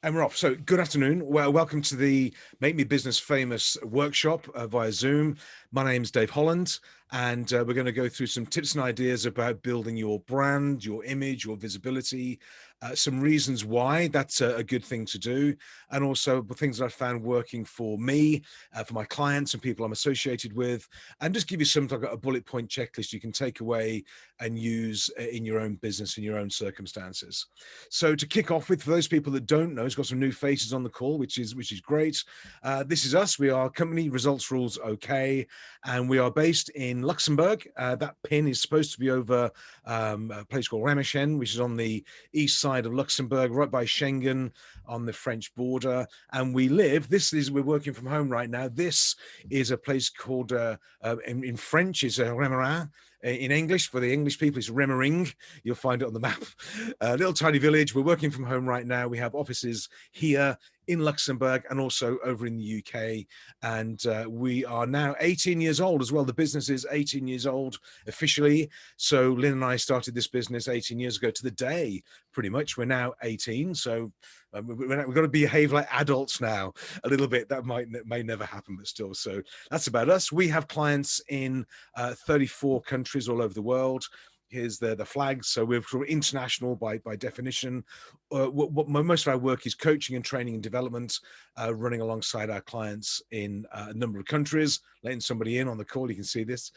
And we're off. So good afternoon. Well, welcome to the Make Me Business Famous workshop via Zoom. My name's Dave Holland, and we're going to go through some tips and ideas about building your brand, your image, your visibility, some reasons why that's a good thing to do, and also the things that I found working for me, for my clients and people I'm associated with, and just give you some like a bullet point checklist you can take away and use in your own business, in your own circumstances. So to kick off with, for those people that don't know, it's got some new faces on the call, which is great. This is us. We are company Results Rules OK, and we are based in Luxembourg. That pin is supposed to be over a place called Ramechen, which is on the east side of Luxembourg, right by Schengen on the French border. And we're working from home right now. This is a place called, in French, is Remerin. In English, for the English people, it's Remmering. You'll find it on the map. A little tiny village. We're working from home right now. We have offices here in Luxembourg and also over in the UK. And we are now 18 years old as well. The business is 18 years old officially. So Lynn and I started this business 18 years ago to the day, pretty much. We're now 18. So we've got to behave like adults now a little bit. That may never happen, but still. So that's about us. We have clients in 34 countries all over the world. Here's the flags. So we're sort of international by definition. What most of our work is coaching and training and development, running alongside our clients in a number of countries. Letting somebody in on the call, you can see this.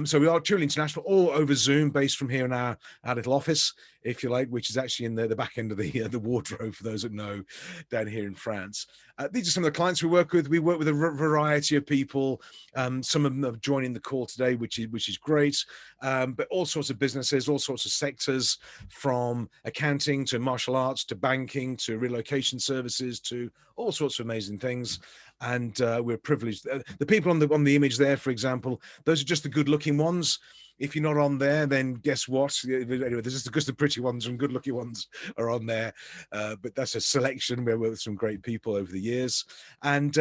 So we are truly international, all over Zoom, based from here in our little office, if you like, which is actually in the back end of the wardrobe, for those that know, down here in France. These are some of the clients we work with. We work with a variety of people. Some of them are joining the call today, which is great. But all sorts of businesses, all sorts of sectors, from accounting to martial arts to banking to relocation services to all sorts of amazing things. And we're privileged. The people on the image there, for example, those are just the good-looking ones. If you're not on there, then guess what? Anyway, this is just the pretty ones and good-looking ones are on there. But that's a selection. We're with some great people over the years. And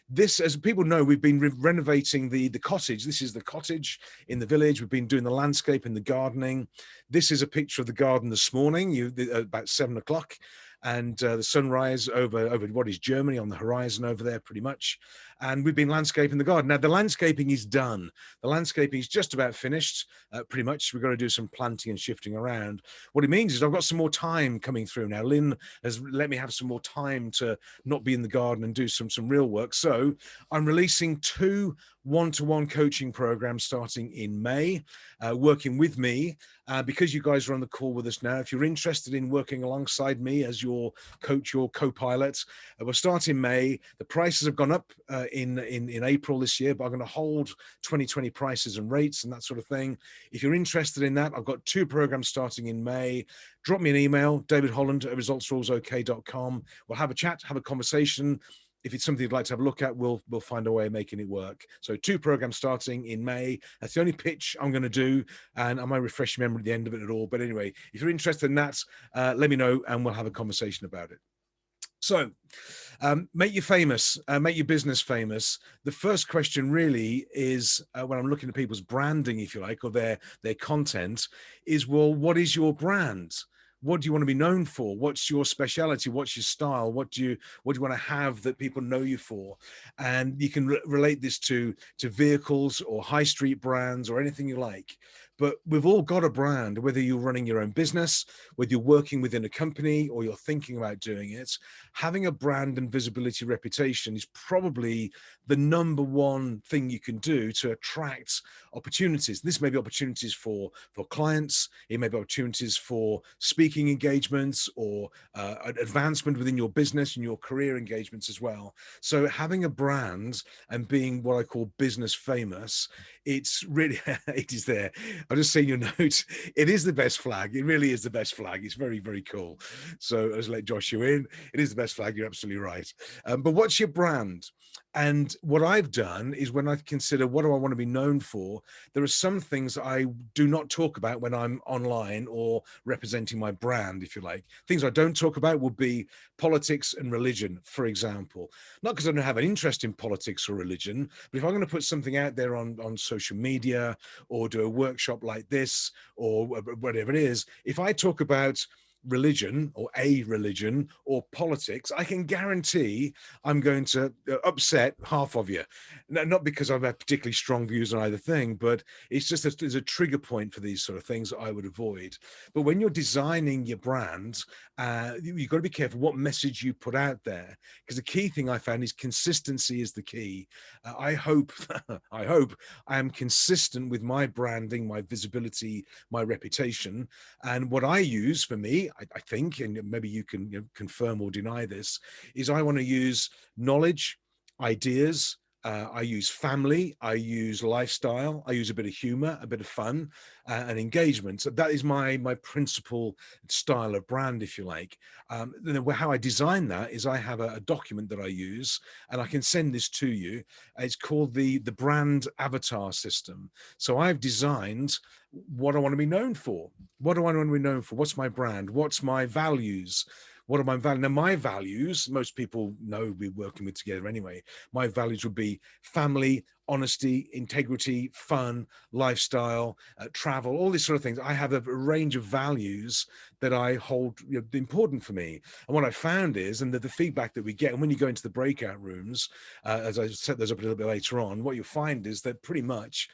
this, as people know, we've been renovating the cottage. This is the cottage in the village. We've been doing the landscape and the gardening. This is a picture of the garden this morning, about 7 o'clock. And the sunrise over what is Germany on the horizon over there, pretty much. And we've been landscaping the garden. Now, the landscaping is done. The landscaping is just about finished, pretty much. We've got to do some planting and shifting around. What it means is I've got some more time coming through now. Lynn has let me have some more time to not be in the garden and do some real work. So I'm releasing 2 one-to-one coaching programs starting in May, working with me. Because you guys are on the call with us now, if you're interested in working alongside me as your coach, your co-pilot, we'll start in May. The prices have gone up in April this year, but I'm going to hold 2020 prices and rates and that sort of thing. If you're interested in that, I've got 2 programs starting in May. Drop me an email, davidholland@resultsrulesok.com. We'll have a chat, have a conversation. If it's something you'd like to have a look at, we'll find a way of making it work. So 2 programs starting in May. That's the only pitch I'm going to do, and I might refresh your memory at the end of it at all. But anyway, if you're interested in that, let me know, and we'll have a conversation about it. So make you famous, make your business famous. The first question really is, when I'm looking at people's branding, if you like, or their content, is, well, what is your brand? What do you want to be known for? What's your speciality? What's your style? What do you want to have that people know you for? And you can relate this to vehicles or high street brands or anything you like. But we've all got a brand, whether you're running your own business, whether you're working within a company or you're thinking about doing it. Having a brand and visibility reputation is probably the number one thing you can do to attract opportunities. This may be opportunities for clients. It may be opportunities for speaking engagements or advancement within your business and your career engagements as well. So having a brand and being what I call business famous, it's really, it is there. I've just seen your note. It is the best flag. It really is the best flag. It's very, very cool. So let's let Joshua in. It is the best flag. You're absolutely right. But what's your brand? And what I've done is, when I consider what do I want to be known for, there are some things I do not talk about when I'm online or representing my brand, if you like. Things I don't talk about would be politics and religion, for example. Not because I don't have an interest in politics or religion, but if I'm going to put something out there on social media or do a workshop like this or whatever it is, if I talk about religion or a religion or politics, I can guarantee I'm going to upset half of you. Not because I've had particularly strong views on either thing, but it's just there's a trigger point for these sort of things that I would avoid. But when you're designing your brand, you've got to be careful what message you put out there, because the key thing I found is consistency is the key. I hope I hope I am consistent with my branding, my visibility, my reputation. And what I use for me, I think, and maybe you can confirm or deny this, is I want to use knowledge, ideas. I use family, I use lifestyle, I use a bit of humor, a bit of fun, and engagement. So that is my principal style of brand, if you like. How I design that is I have a document that I use, and I can send this to you. It's called the brand avatar system. So I've designed what I want to be known for. What do I want to be known for? What's my brand? What's my values? What are my values? Now, my values, most people know we're working with together anyway. My values would be family, honesty, integrity, fun, lifestyle, travel, all these sort of things. I have a range of values that I hold important for me. And what I found is, and the feedback that we get, and when you go into the breakout rooms, as I set those up a little bit later on, what you'll find is that pretty much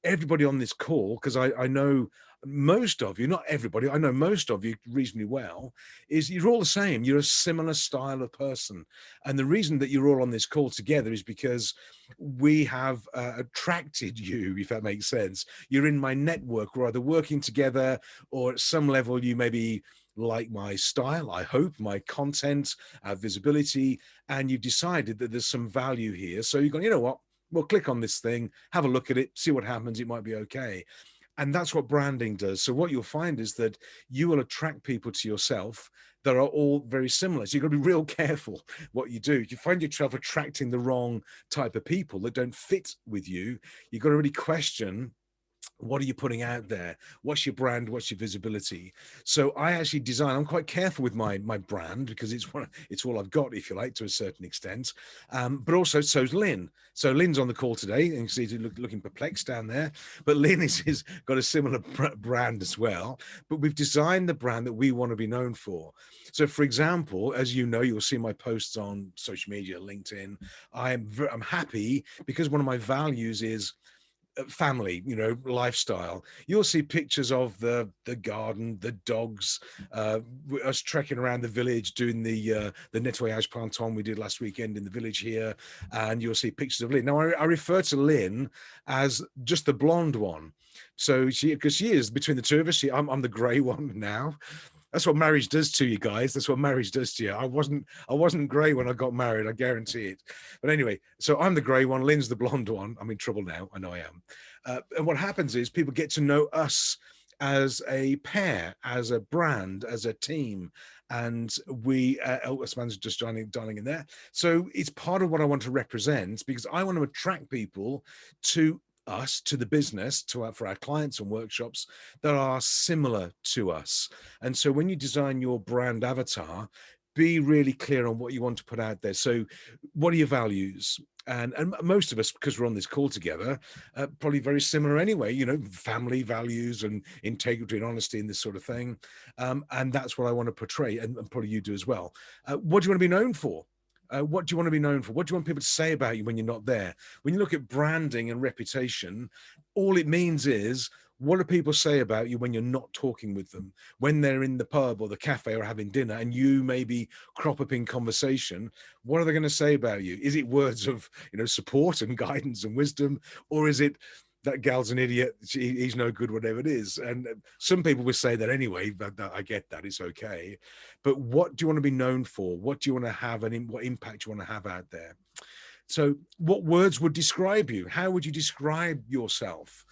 everybody on this call, because I know most of you, not everybody, I know most of you reasonably well, is you're all the same. You're a similar style of person. And the reason that you're all on this call together is because we have attracted you, if that makes sense. You're in my network. We're either working together, or at some level you maybe like my style, I hope, my content, visibility, and you've decided that there's some value here. So you've gone, you know what? Well, click on this thing, have a look at it, see what happens. It might be okay. And that's what branding does. So what you'll find is that you will attract people to yourself that are all very similar. So you've got to be real careful what you do. If you find yourself attracting the wrong type of people that don't fit with you, you've got to really question, what are you putting out there? What's your brand? What's your visibility? So I actually design, I'm quite careful with my brand, because it's all I've got, if you like, to a certain extent. But also, so's Lynn. So Lynn's on the call today, and you can see she's looking perplexed down there. But Lynn is got a similar brand as well. But we've designed the brand that we want to be known for. So, for example, as you know, you'll see my posts on social media, LinkedIn. I'm happy because one of my values is family, lifestyle. You'll see pictures of the garden, the dogs, us trekking around the village doing the nettoyage planton we did last weekend in the village here, and you'll see pictures of Lynn. Now I refer to Lynn as just the blonde one, so because she is, between the two of us, I'm the grey one now. That's what marriage does to you guys. That's what marriage does to you. I wasn't grey when I got married, I guarantee it. But anyway, so I'm the grey one, Lynn's the blonde one. I'm in trouble now, I know I am. And what happens is people get to know us as a pair, as a brand, as a team. And we, Elvisman's just dialing in there. So it's part of what I want to represent, because I want to attract people to us, to the business, for our clients and workshops that are similar to us. And so when you design your brand avatar, be really clear on what you want to put out there. So what are your values? And most of us, because we're on this call together, probably very similar anyway, family values and integrity and honesty and this sort of thing. And that's what I want to portray, and probably you do as well. What do you want to be known for? What do you want to be known for? What do you want people to say about you when you're not there? When you look at branding and reputation, all it means is, what do people say about you when you're not talking with them? When they're in the pub or the cafe or having dinner and you maybe crop up in conversation, what are they going to say about you? Is it words of, support and guidance and wisdom? Or is it, that gal's an idiot, he's no good, whatever it is? And some people will say that anyway, but I get that, it's okay. But what do you want to be known for? What do you want to have, and what impact do you want to have out there? So what words would describe you? How would you describe yourself?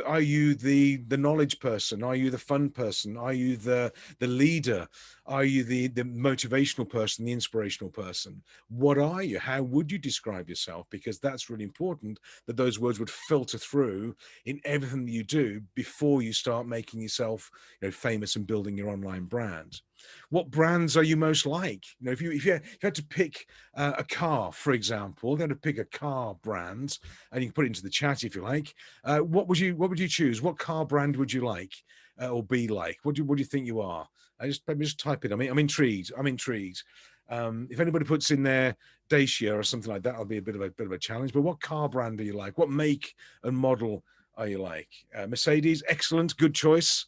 Are you the knowledge person? Are you the fun person? Are you the leader? Are you the motivational person, the inspirational person? What are you? How would you describe yourself? Because that's really important, that those words would filter through in everything that you do before you start making yourself, famous and building your online brand. What brands are you most like? If you had to pick a car, for example, you had to pick a car brand, and you can put it into the chat if you like. What would you choose? What car brand would you like? or be like? What do you think you are? Let me just type it. I'm intrigued. I'm intrigued. If anybody puts in there Dacia or something like that, I'll be a bit of a challenge. But what car brand are you like? What make and model are you like? Mercedes, excellent, good choice.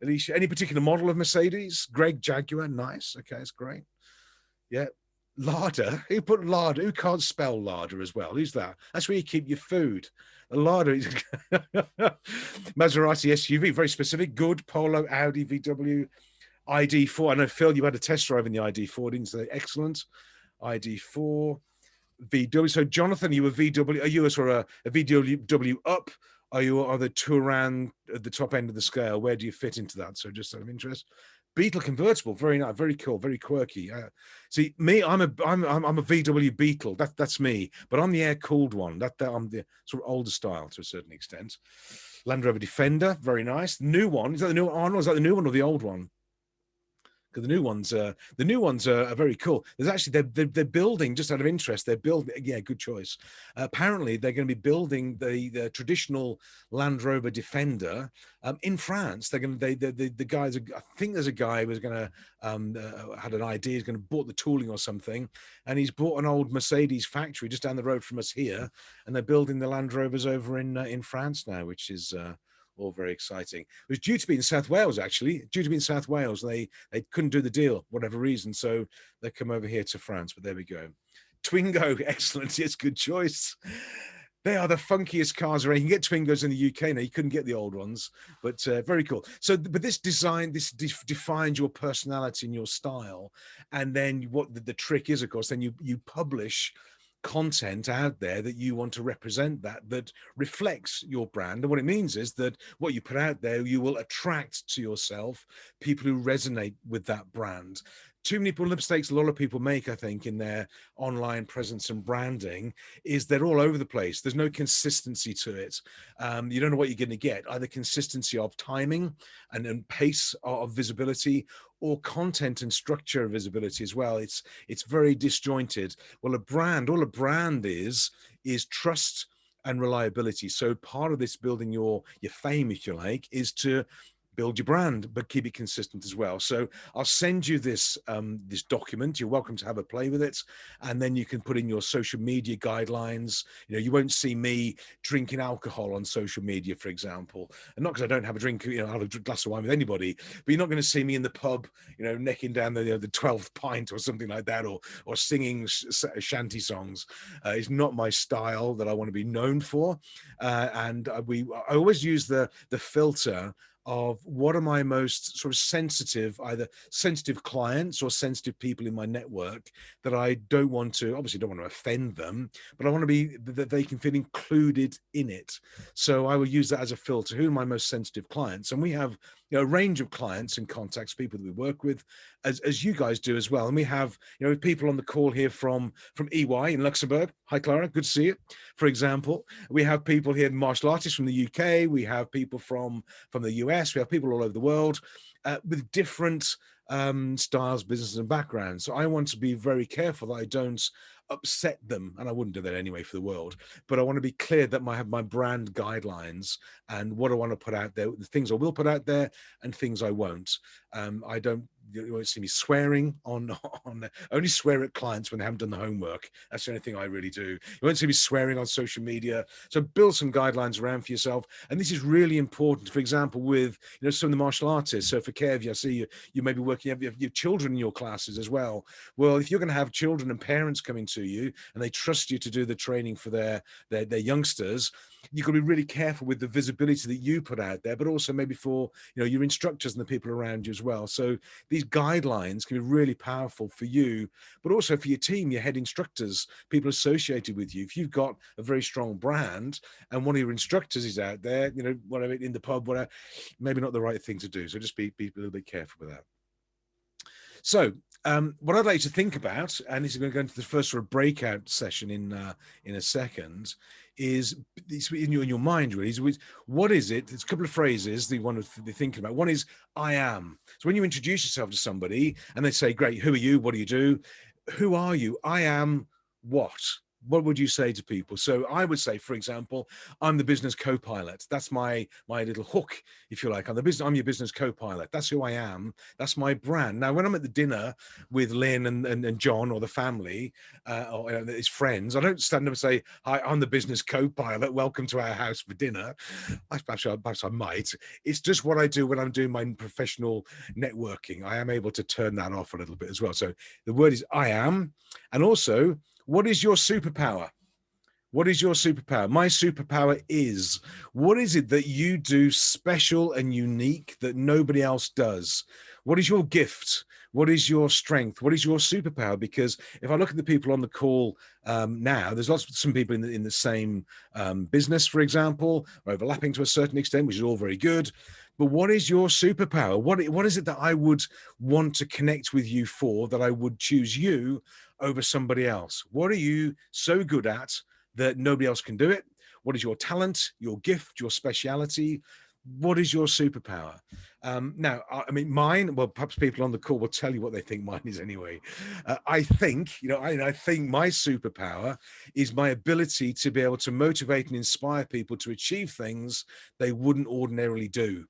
Alicia, any particular model of Mercedes? Greg, Jaguar, nice. Okay, that's great. Yeah. Larder. Who put larder? Who can't spell larder as well? Who's that? That's where you keep your food. A larder. Maserati SUV, very specific. Good. Polo, Audi, VW, ID4. I know, Phil, you had a test drive in the ID4, didn't you? Excellent. ID4, VW. So, Jonathan, you were VW. Are you a sort of a VW up? Are the two around at the top end of the scale? Where do you fit into that? So, just out of interest. Beetle convertible, very nice, very cool, very quirky. See, me, I'm a VW Beetle. That's me, but I'm the air cooled one. That I'm the sort of older style to a certain extent. Land Rover Defender, very nice. New one, is that the new Arnold? Is that the new one or the old one? Because the new ones are very cool. There's actually they're building, just out of interest. They're building, yeah, good choice. Apparently, they're going to be building the traditional Land Rover Defender in France. They're going to the guys. I think there's a guy who was going to had an idea. He's going to bought the tooling or something, and he's bought an old Mercedes factory just down the road from us here, and they're building the Land Rovers over in France now, which is. All very exciting. It was due to be in South Wales, actually, due to be in South Wales. They couldn't do the deal, whatever reason, so they come over here to France, but there we go. Twingo, excellent. Yes, good choice. They are the funkiest cars around. You can get Twingos in the UK now. You couldn't get the old ones, but very cool. So, but this design, defines your personality and your style. And then what the trick is, of course, then you publish content out there that you want to represent that reflects your brand. And what it means is that what you put out there, you will attract to yourself people who resonate with that brand. Too many mistakes a lot of people make, I think, in their online presence and branding is they're all over the place. There's no consistency to it. You don't know what you're going to get, either consistency of timing and pace of visibility, or content and structure of visibility as well. It's very disjointed. Well, all a brand is trust and reliability. So part of this building your fame, if you like, is to build your brand, but keep it consistent as well. So I'll send you this this document. You're welcome to have a play with it, and then you can put in your social media guidelines. You know, you won't see me drinking alcohol on social media, for example, and not because I don't have a drink. You know, I'll have a glass of wine with anybody, but you're not going to see me in the pub, you know, necking down the 12th pint or something like that, or singing shanty songs. It's not my style that I want to be known for, and I always use the filter of what are my most sort of sensitive, either sensitive clients or sensitive people in my network that I don't want to, obviously don't want to offend them, but I want to be that they can feel included in it. So I will use that as a filter. Who are my most sensitive clients? And we have, you know, a range of clients and contacts, people that we work with, as you guys do as well. And we have, you know, people on the call here from EY in Luxembourg. Hi, Clara, good to see you. For example, we have people here, martial artists from the UK. We have people from the US. We have people all over the world with different styles, businesses, and backgrounds. So I want to be very careful that I don't upset them, and I wouldn't do that anyway for the world, but I want to be clear that I have my brand guidelines and what I want to put out there, the things I will put out there and things I won't. I don't, you won't see me swearing on only swear at clients when they haven't done the homework. That's the only thing I really do. You won't see me swearing on social media. So build some guidelines around for yourself. And this is really important, for example, with, you know, some of the martial artists. So for Kev, I see you may be working, you have children in your classes as well. Well, if you're going to have children and parents coming to you and they trust you to do the training for their youngsters, you've got to be really careful with the visibility that you put out there, but also maybe for, you know, your instructors and the people around you as well. So these guidelines can be really powerful for you, but also for your team, your head instructors, people associated with you. If you've got a very strong brand and one of your instructors is out there, you know, whatever, in the pub, whatever, maybe not the right thing to do. So just be a little bit careful with that. So what I'd like to think about, and this is going to go into the first sort of breakout session in a second, is in your mind really. Is what is it? It's a couple of phrases that you want to be thinking about. One is I am. So when you introduce yourself to somebody and they say, "Great, who are you? What do you do? Who are you?" I am what? what would you say to people? So I would say, for example, I'm the business co-pilot. That's my little hook, if you like. I'm your business co-pilot. That's who I am. That's my brand. Now, when I'm at the dinner with Lynn and John or the family or his friends, I don't stand up and say, "Hi, I'm the business co-pilot. Welcome to our house for dinner." Perhaps I might. It's just what I do when I'm doing my professional networking. I am able to turn that off a little bit as well. So the word is I am, and also, what is your superpower? What is your superpower? My superpower is, what is it that you do special and unique that nobody else does? What is your gift? What is your strength? What is your superpower? Because if I look at the people on the call now, there's some people in the same business, for example, overlapping to a certain extent, which is all very good. But what is your superpower? What is it that I would want to connect with you for, that I would choose you over somebody else? What are you so good at that nobody else can do it? What is your talent, your gift, your speciality? What is your superpower? Now, I mean, mine, well, perhaps people on the call will tell you what they think mine is anyway. I think, I think my superpower is my ability to be able to motivate and inspire people to achieve things they wouldn't ordinarily do.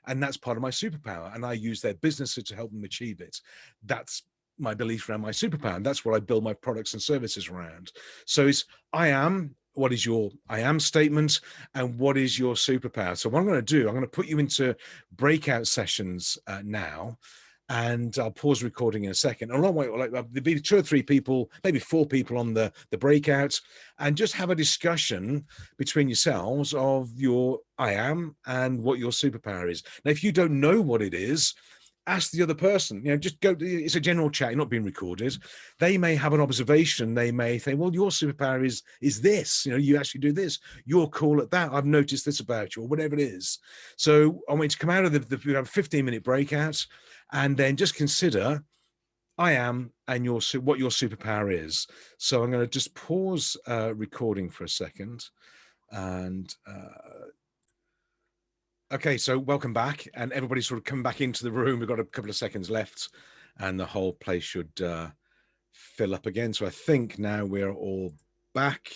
And that's part of my superpower. And I use their businesses to help them achieve it. That's my belief around my superpower. And that's what I build my products and services around. So it's I am, what is your I am statement, and what is your superpower? So what I'm going to do, I'm going to put you into breakout sessions now. And I'll pause recording in a second. And along the way, like there'll be 2 or 3 people, maybe 4 people on the breakout, and just have a discussion between yourselves of your I am and what your superpower is. Now, if you don't know what it is, ask the other person. Just go. It's a general chat. You're not being recorded. They may have an observation. They may think, "Well, your superpower is this. You actually do this. You're cool at that. I've noticed this about you," or whatever it is. So I want you to come out of we have a 15-minute breakout, and then just consider I am and what your superpower is. So I'm going to just pause recording for a second, and. Okay, so welcome back, and everybody's sort of come back into the room. We've got a couple of seconds left, and the whole place should fill up again. So I think now we're all back.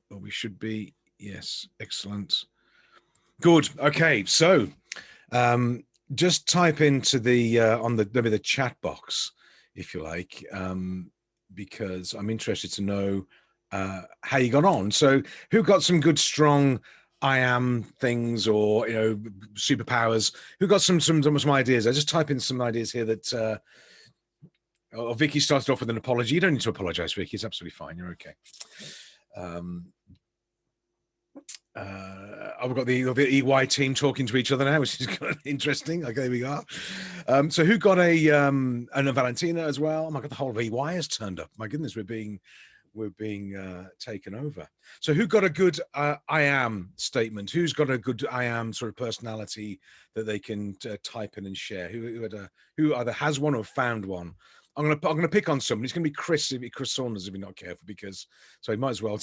Or we should be. Yes, excellent. Good. Okay, so just type into the maybe the chat box, if you like, because I'm interested to know how you got on. So who got some good, strong I am things, or superpowers? Who got some ideas? I just type in some ideas here that Vicky started off with an apology. You don't need to apologize, Vicky. It's absolutely fine. You're okay. I've got the EY team talking to each other now, which is kind of interesting. Okay, there we are. So who got and Valentina as well? Oh my God, the whole of EY has turned up. My goodness, we're being taken over. So who got a good I am statement? Who's got a good I am sort of personality that they can type in and share? Who either has one or found one? I'm gonna pick on someone. It's gonna be Chris Saunders if you're not careful, because so he might as well.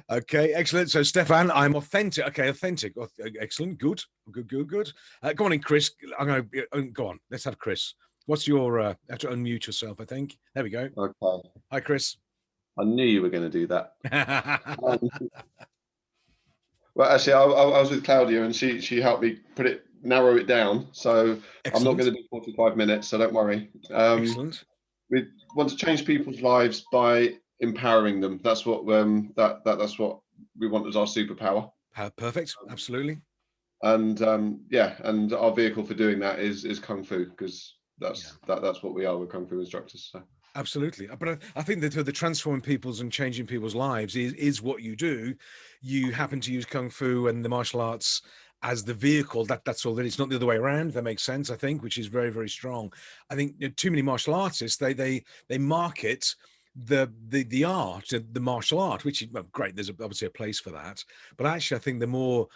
Okay, excellent. So Stefan, I'm authentic. Okay, authentic. Excellent. Good. Go on in, Chris. I'm gonna go on. Let's have Chris. What's your have to unmute yourself, I think. There we go. Okay. Hi, Chris. I knew you were going to do that. Well, actually, I was with Claudia, and she helped me narrow it down. So excellent. I'm not going to do 45 minutes, so don't worry. Excellent. We want to change people's lives by empowering them. That's what that's what we want as our superpower. Perfect. Absolutely. And and our vehicle for doing that is Kung Fu, because that's what we are. We're Kung Fu instructors. So. Absolutely. But I think that the transforming people's and changing people's lives is what you do. You happen to use Kung Fu and the martial arts as the vehicle. That's all. That it's not the other way around. That makes sense, I think, which is very, very strong. I think too many martial artists, they market the art, the martial art, which is great. There's obviously a place for that. But actually, I think the more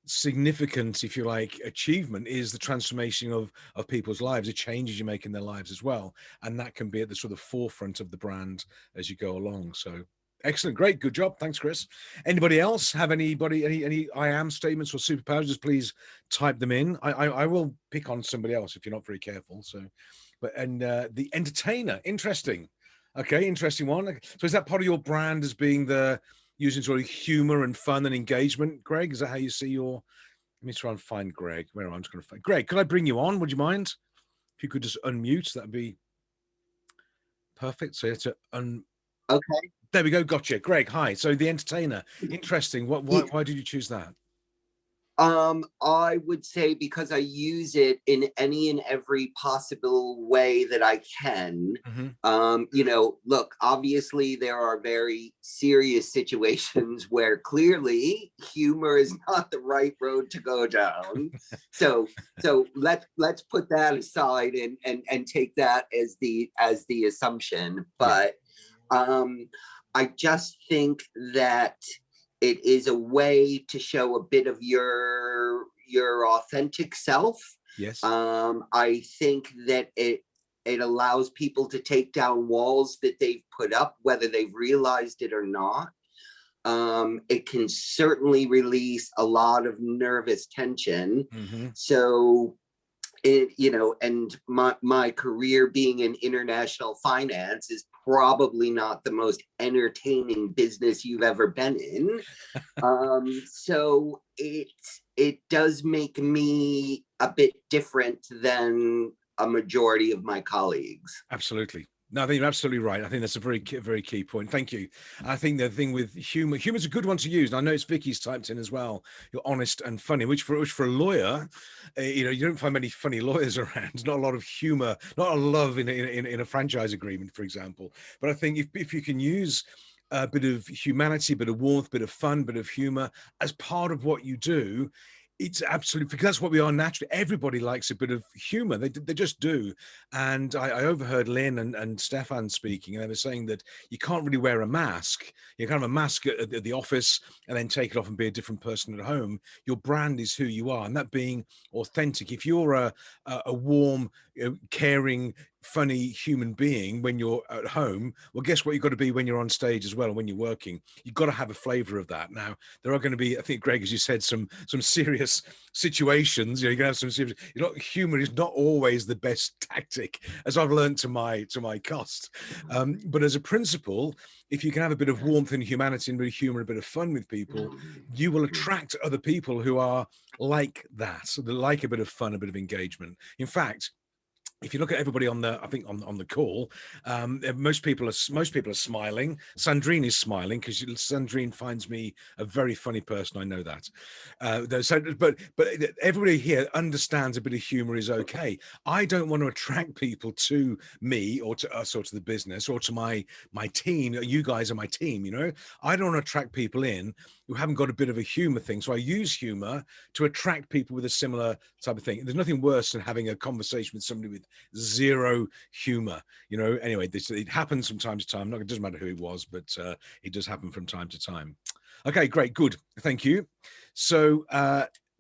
significant, if you like, achievement is the transformation of people's lives, the changes you make in their lives as well, and that can be at the sort of forefront of the brand as you go along. So excellent, great, good job. Thanks, Chris. Anybody else have any I am statements or superpowers? Just please type them in. I will pick on somebody else if you're not very careful. So, but the entertainer, interesting. Okay, interesting one. So is that part of your brand as being the using sort of humor and fun and engagement, Greg? Is that how you see your? Let me try and find Greg. Where am I? I'm just going to find Greg. Could I bring you on? Would you mind if you could just unmute? That'd be perfect. So you have to Okay. There we go. Gotcha. Greg, hi. So the entertainer. Interesting. What? Yeah. Why did you choose that? I would say because I use it in any and every possible way that I can. Look, obviously there are very serious situations where clearly humor is not the right road to go down. So let's put that aside and take that as the assumption. But I just think that it is a way to show a bit of your authentic self. Yes. I think that it allows people to take down walls that they've put up, whether they've realized it or not. It can certainly release a lot of nervous tension. So and my career being in international finance is probably not the most entertaining business you've ever been in. So it does make me a bit different than a majority of my colleagues. Absolutely. No, I think you're absolutely right. I think that's a very key point. Thank you. I think the thing with humor's a good one to use. And I know it's Vicky's typed in as well. You're honest and funny, which for a lawyer, you don't find many funny lawyers around. Not a lot of humor, not a lot of love in a franchise agreement, for example. But I think if you can use a bit of humanity, bit of warmth, bit of fun, bit of humor as part of what you do, it's absolutely, because that's what we are naturally. Everybody likes a bit of humor. They just do. And I overheard Lynn and Stefan speaking, and they were saying that you can't really wear a mask. You can't have a mask at the office and then take it off and be a different person at home. Your brand is who you are, and that being authentic. If you're a warm, caring, funny human being when you're at home, well, guess what you've got to be when you're on stage as well, and when you're working. You've got to have a flavor of that. Now, there are going to be, I think, Greg, as you said, some serious situations. You're going to have some serious, humor is not always the best tactic, as I've learned to my cost. But as a principle, if you can have a bit of warmth and humanity and a bit of humor, a bit of fun with people, you will attract other people who are like that. So they like a bit of fun, a bit of engagement. In fact, if you look at everybody on the call, most people are smiling. Sandrine is smiling because Sandrine finds me a very funny person. I know that. But everybody here understands a bit of humor is okay. I don't want to attract people to me or to us or to the business or to my team. You guys are my team. I don't want to attract people in who haven't got a bit of a humor thing. So I use humor to attract people with a similar type of thing. There's nothing worse than having a conversation with somebody with zero humor. Anyway, it happens from time to time. It doesn't matter who it was, but it does happen from time to time. Okay, great, good, thank you. So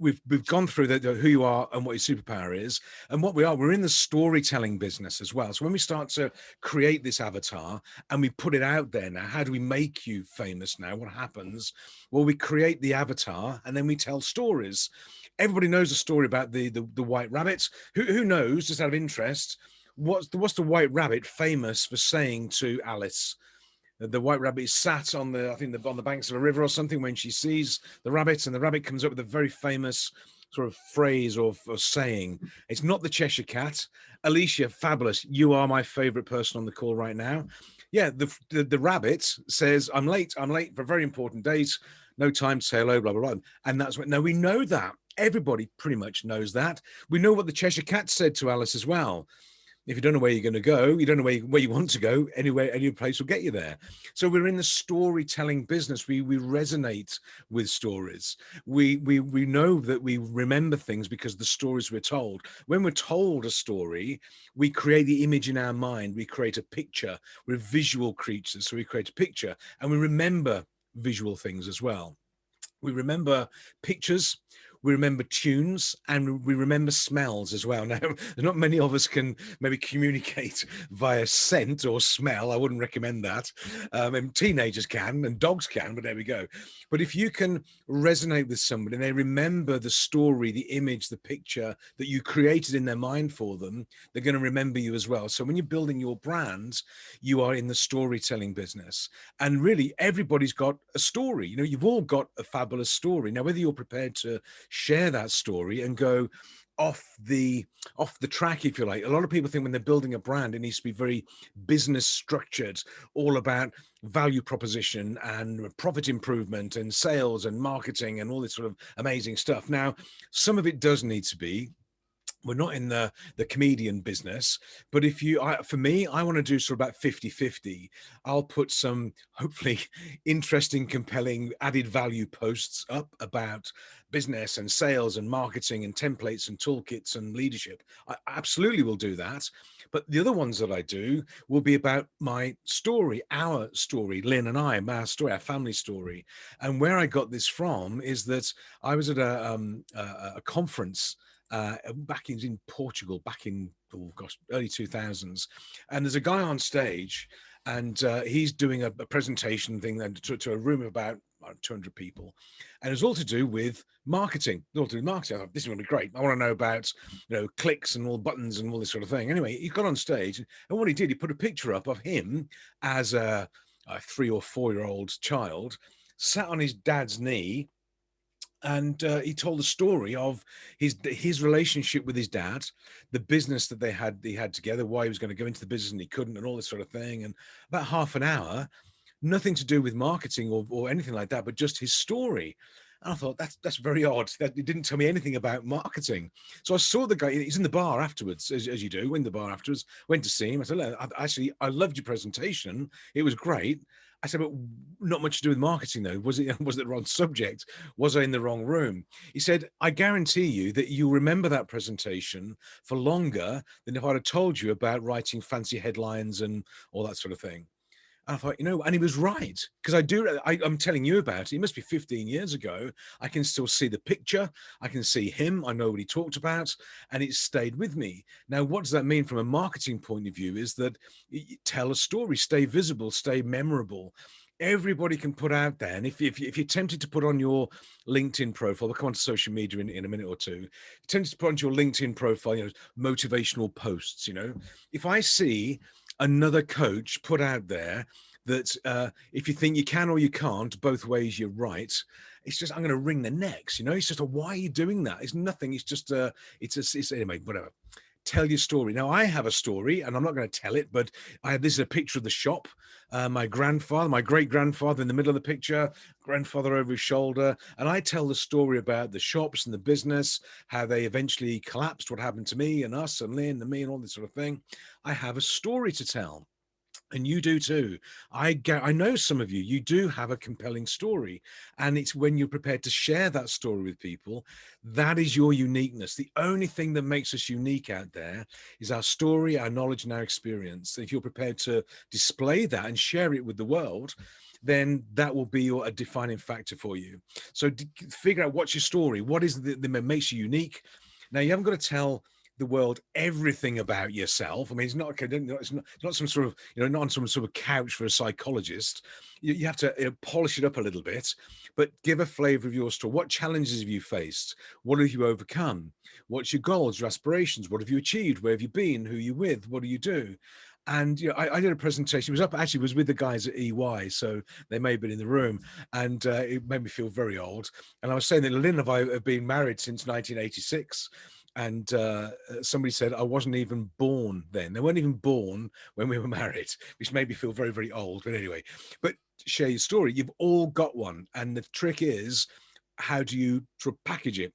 we've gone through who you are and what your superpower is, and we're in the storytelling business as well. So when we start to create this avatar and we put it out there now, how do we make you famous now? What happens? Well, we create the avatar and then we tell stories. Everybody knows a story about the white rabbit. Who knows, just out of interest, what's the white rabbit famous for saying to Alice? The white rabbit is sat on on the banks of a river or something when she sees the rabbit, and the rabbit comes up with a very famous sort of phrase or saying. It's not the Cheshire Cat. Alicia, fabulous. You are my favorite person on the call right now. Yeah, the rabbit says, I'm late for a very important date. No time to say hello, blah, blah, blah. And that's what, now we know that. Everybody pretty much knows that. We know what the Cheshire Cat said to Alice as well. If you don't know where you're going to go, you don't know where you want to go, anywhere, any place will get you there. So we're in the storytelling business. We resonate with stories. We know that we remember things because the stories we're told. When we're told a story, we create the image in our mind. We create a picture. We're visual creatures, so we create a picture, and we remember visual things as well. We remember pictures. we remember tunes, and we remember smells as well. Now, not many of us can maybe communicate via scent or smell. I wouldn't recommend that. And teenagers can, and dogs can, but there we go. But if you can resonate with somebody and they remember the story, the image, the picture that you created in their mind for them, they're going to remember you as well. So when you're building your brand, you are in the storytelling business. And really, everybody's got a story. You know, you've all got a fabulous story. Now, whether you're prepared to share that story and go off the track, if you like. A lot of people think when they're building a brand, it needs to be very business structured, all about value proposition and profit improvement and sales and marketing and all this sort of amazing stuff. Now, some of it does need to be. We're not in the comedian business, but if you, for me, I want to do sort of about 50-50. I'll put some hopefully interesting, compelling, added value posts up about business and sales and marketing and templates and toolkits and leadership. I absolutely will do that. But the other ones that I do will be about my story, our story, Lynn and I, our story, our family story. And where I got this from is that I was at a conference back in Portugal, back in, oh gosh, early 2000s. And there's a guy on stage, and he's doing a presentation thing to a room of about 200 people. And it's all to do with marketing. All to do with marketing. I thought, this is going to be great. I want to know about, clicks and all buttons and all this sort of thing. Anyway, he got on stage, and what he did, he put a picture up of him as a 3 or 4-year-old child, sat on his dad's knee, and he told the story of his relationship with his dad, the business that he had together, why he was going to go into the business and he couldn't, and all this sort of thing. And about half an hour, nothing to do with marketing or anything like that, but just his story. And I thought, that's very odd. That he didn't tell me anything about marketing. So I saw the guy. He's in the bar afterwards, as you do, in the bar afterwards. Went to see him. I said, actually, I loved your presentation. It was great. I said, but not much to do with marketing, though. Was it the wrong subject? Was I in the wrong room? He said, I guarantee you that you'll remember that presentation for longer than if I'd have told you about writing fancy headlines and all that sort of thing. And I thought, and he was right, because I'm telling you about it. It must be 15 years ago. I can still see the picture. I can see him. I know what he talked about, and it stayed with me. Now, what does that mean from a marketing point of view is that you tell a story, stay visible, stay memorable. Everybody can put out there. And if you're tempted to put on your LinkedIn profile, we'll come on to social media in a minute or two, tempted to put on your LinkedIn profile, motivational posts, if I see another coach put out there that if you think you can or you can't, both ways you're right, it's just, I'm going to wring their necks. It's just why are you doing that? It's nothing. It's just it's anyway, whatever. Tell your story. Now, I have a story, and I'm not going to tell it, but this is a picture of the shop. My great grandfather in the middle of the picture, grandfather over his shoulder, and I tell the story about the shops and the business, how they eventually collapsed, what happened to me and us and Lynn and me and all this sort of thing. I have a story to tell. And you do too. I know some of you do have a compelling story, and it's when you're prepared to share that story with people, that is your uniqueness. The only thing that makes us unique out there is our story, our knowledge, and our experience. If you're prepared to display that and share it with the world, then that will be a defining factor for you. So figure out what's your story. What is that makes you unique? Now, you haven't got to tell the world everything about yourself. I mean, it's not some sort of, not on some sort of couch for a psychologist. You have to polish it up a little bit, but give a flavor of your story. What challenges have you faced? What have you overcome? What's your goals, your aspirations? What have you achieved? Where have you been? Who are you with? What do you do? And I did a presentation. It was with the guys at EY, so they may have been in the room, and it made me feel very old. And I was saying that Lynn and I have been married since 1986. And somebody said I wasn't even born then. They weren't even born when we were married, which made me feel very, very old. But anyway, share your story. You've all got one. And the trick is, how do you package it?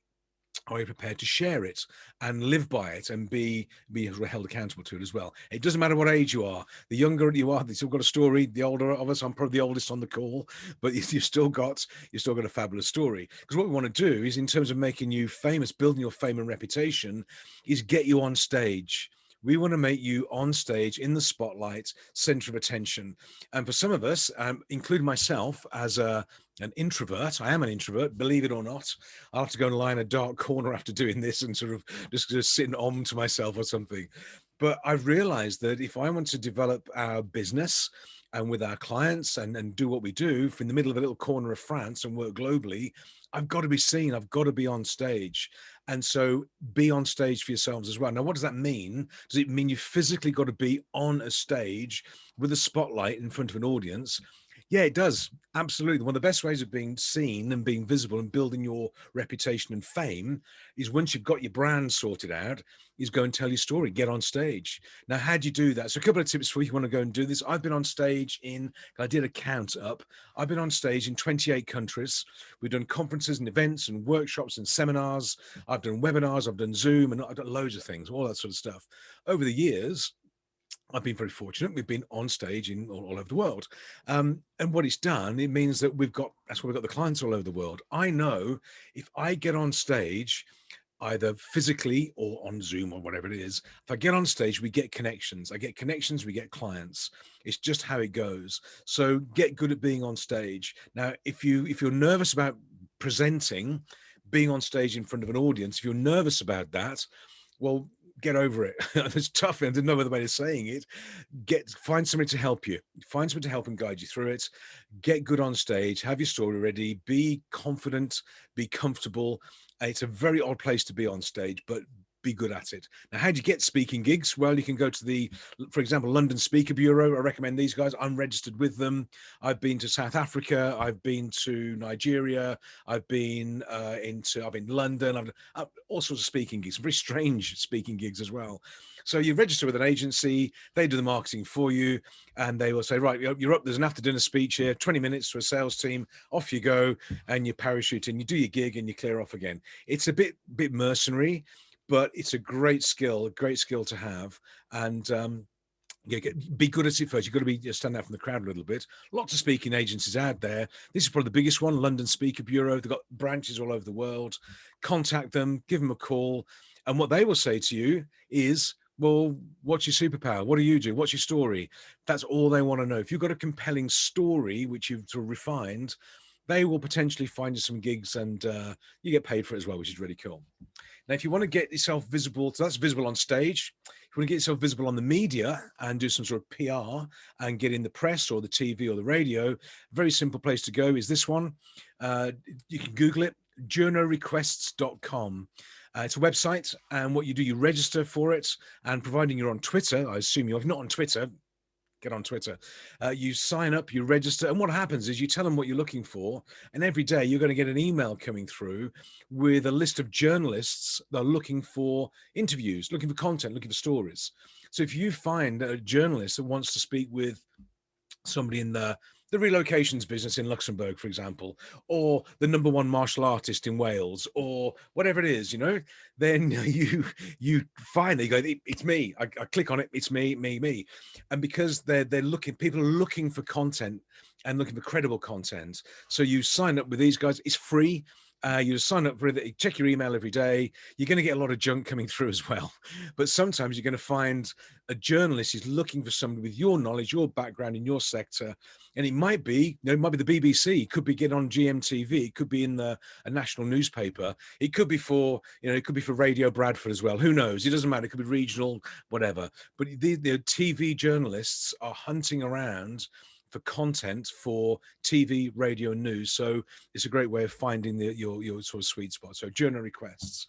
Are you prepared to share it and live by it and be held accountable to it as well? It doesn't matter what age you are. The younger you are, you've still got a story. The older of us, I'm probably the oldest on the call, but you've still got a fabulous story. Because what we want to do is, in terms of making you famous, building your fame and reputation, is get you on stage We want to make you on stage in the spotlight, center of attention. And for some of us, including myself as an introvert, I am an introvert, believe it or not. I'll have to go and lie in a dark corner after doing this and sort of just sit on to myself or something. But I've realized that if I want to develop our business and with our clients and do what we do from the middle of a little corner of France and work globally, I've got to be seen. I've got to be on stage. And so be on stage for yourselves as well. Now, what does that mean? Does it mean you physically got to be on a stage with a spotlight in front of an audience? Yeah, it does. Absolutely. One of the best ways of being seen and being visible and building your reputation and fame is once you've got your brand sorted out, is go and tell your story, get on stage. Now, how do you do that? So a couple of tips for you want to go and do this. I've been on stage I did a count up. I've been on stage in 28 countries. We've done conferences and events and workshops and seminars. I've done webinars, I've done Zoom, and I've done loads of things, all that sort of stuff. Over the years, I've been very fortunate. We've been on stage in all over the world. And what it's done, it means that that's why we've got the clients all over the world. I know if I get on stage, either physically or on Zoom or whatever it is, if I get on stage, we get connections. I get connections, we get clients. It's just how it goes. So get good at being on stage. Now, if you're nervous about presenting, being on stage in front of an audience, if you're nervous about that, well, get over it. It's tough. I didn't know other way of saying it. Find somebody to help you. Find somebody to help and guide you through it. Get good on stage. Have your story ready. Be confident. Be comfortable. It's a very odd place to be on stage, but be good at it. Now, how do you get speaking gigs? Well, you can go to for example, London Speaker Bureau. I recommend these guys. I'm registered with them. I've been to South Africa. I've been to Nigeria. I've been London. I've all sorts of speaking gigs, very strange speaking gigs as well. So you register with an agency, they do the marketing for you, and they will say, right, you're up, there's an after dinner speech here, 20 minutes to a sales team, off you go, and you parachute in, you do your gig and you clear off again. It's a bit mercenary, but it's a great skill to have. And be good at it first. You've got to be stand out from the crowd a little bit. Lots of speaking agencies out there. This is probably the biggest one, London Speaker Bureau. They've got branches all over the world. Contact them, give them a call. And what they will say to you is, well, what's your superpower? What do you do? What's your story? That's all they want to know. If you've got a compelling story, which you've sort of refined, they will potentially find you some gigs, and you get paid for it as well, which is really cool. Now, if you want to get yourself visible, so that's visible on stage. If you want to get yourself visible on the media and do some sort of PR and get in the press or the TV or the radio, a very simple place to go is this one. You can Google it, journorequests.com. It's a website, and what you do, you register for it, and providing you're on Twitter, I assume you're not on Twitter, get on Twitter. You sign up, you register, and what happens is you tell them what you're looking for, and every day you're going to get an email coming through with a list of journalists that are looking for interviews, looking for content, looking for stories. So if you find a journalist that wants to speak with somebody in the relocations business in Luxembourg, for example, or the #1 martial artist in Wales, or whatever it is, then you find that you go, it's me. I click on it, it's me. And because people are looking for content and looking for credible content. So you sign up with these guys, it's free. You sign up for it, check your email every day. You're going to get a lot of junk coming through as well. But sometimes you're going to find a journalist who's looking for somebody with your knowledge, your background in your sector. And it might be the BBC, it could be getting on GMTV, it could be in a national newspaper. It could be for Radio Bradford as well. Who knows? It doesn't matter. It could be regional, whatever. But the TV journalists are hunting around for content for TV, radio, and news. So it's a great way of finding your sort of sweet spot. So journal requests.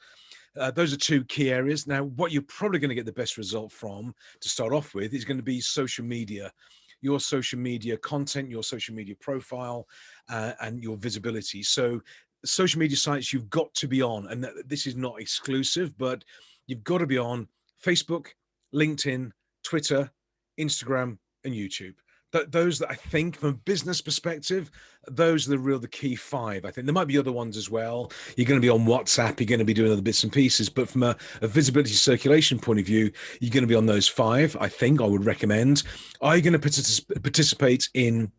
Those are two key areas. Now, what you're probably going to get the best result from to start off with is going to be social media, your social media content, your social media profile, and your visibility. So social media sites you've got to be on, and this is not exclusive, but you've got to be on Facebook, LinkedIn, Twitter, Instagram, and YouTube. Those that I think from a business perspective, those are the key 5. I think there might be other ones as well. You're going to be on WhatsApp, you're going to be doing other bits and pieces, but from a visibility circulation point of view, you're going to be on those 5. I think I would recommend. Are you going to participate in